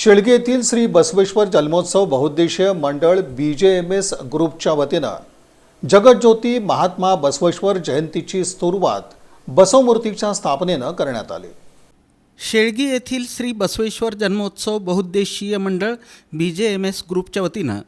शेळगे येथील श्री बसवेश्वर जन्मोत्सव बहुउद्देशीय मंडळ BJMS ग्रुपच्या वतीनं जगज्योती महात्मा बसवेश्वर जयंतीची सुरुवात बसवमूर्तीच्या स्थापनेनं करण्यात आली। शेळगी येथील श्री बसवेश्वर जन्मोत्सव बहुउद्देशीय मंडळ BJMS ग्रुपच्या वतीनं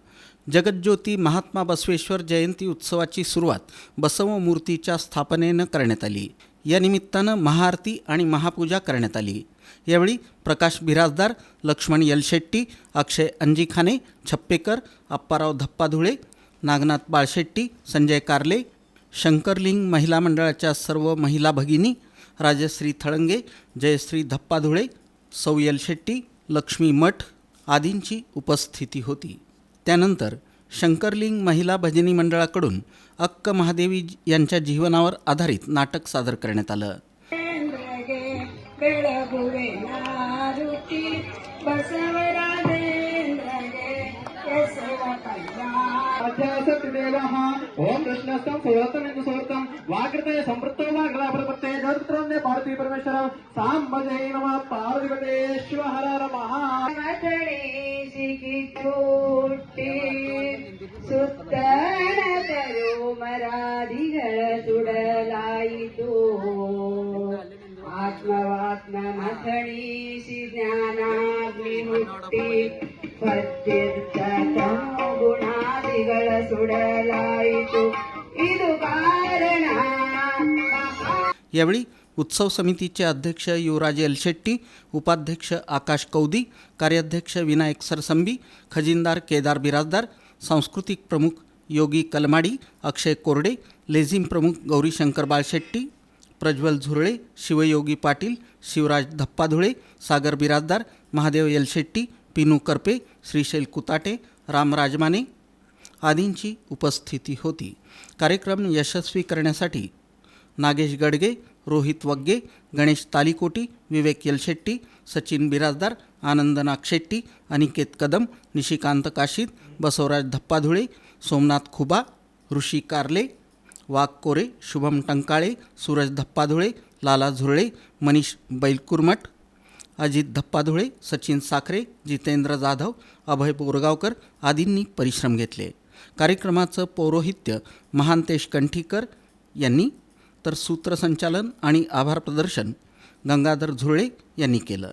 जगज्योती महात्मा बसवेश्वर जयंती उत्सवाची सुरुवात बसवमूर्तीच्या स्थापनेनं करण्यात आली। या निमित्तानं महाआरती आणि महापूजा करण्यात आली। यावेळी प्रकाश बिराजदार, लक्ष्मण यलशेट्टी, अक्षय अंजिखाने, छप्पेकर, अप्पाराव धप्पाधुळे, नागनाथ बाळशेट्टी, संजय कारले, शंकरलिंग महिला मंडळाच्या सर्व महिला भगिनी, राजश्री थळंगे, जयश्री धप्पाधुळे, सौ यलशेट्टी, लक्ष्मी मठ आदींची उपस्थिती होती। त्यानंतर शंकरलिंग महिला भजनी मंडळाकडून अक्क महादेवी यांच्या जीवनावर आधारित नाटक सादर करण्यात आलं। ओम कृष्णस्तम सुरतम सुरतम वाकृते संपृक्तो वाग्ला प्रपत्ते दत्त्रन्ने पार्वती परमेश्वर सांबजय नमः पार्वतीश्वर हर हर ಸುತ್ತಣ ಕರು ಮರಾದಿಗಳ ಸುಡಲಾಯಿತು ಆತ್ಮವಾತ್ಮ ಮಥಳೀಸಿ ಜ್ಞಾನಾಗ್ನಿ ಹುಟ್ಟಿ ಪತ್ಯರ್ಥ ಗುಣಾದಿಗಳ ಸುಡಲಾಯಿತು ಇದು ಕಾರಣ। यावेळी उत्सव समितीचे अध्यक्ष युवराज यलशेट्टी, उपाध्यक्ष आकाश कौदी, कार्याध्यक्ष विनायक सरसंबी, खजिनदार केदार बिराजदार, सांस्कृतिक प्रमुख योगी कलमाडी, अक्षय कोरडे, लेझिम प्रमुख गौरीशंकर बाळशेट्टी, प्रज्वल झुरळे, शिवयोगी पाटील, शिवराज धप्पाधुळे, सागर बिराजदार, महादेव यलशेट्टी, पिनू करपे, श्रीशैल कुताटे, राम राजमाने आदींची उपस्थिती होती। कार्यक्रम यशस्वी करण्यासाठी नागेश गडगे, रोहित वग्गे, गणेश तालीकोटी, विवेक यलशेट्टी, सचिन बिराजदार, आनंद नागशेट्टी, अनिकेत कदम, निशिकांत काशीद, बसवराज धप्पाधुळे, सोमनाथ खुबा, ऋषी कारले, वाघ कोरे, शुभम टंकाळे, सूरज धप्पाधुळे, लाला झुरळे, मनीष बैलकुरमठ, अजित धप्पाधुळे, सचिन साखरे, जितेंद्र जाधव, अभय बोरगावकर आदींनी परिश्रम घेतले। कार्यक्रमाचं पौरोहित्य महांतेश कंठीकर यांनी तर सूत्रसंचालन आणि आभार प्रदर्शन गंगाधर झुरळे यांनी केलं।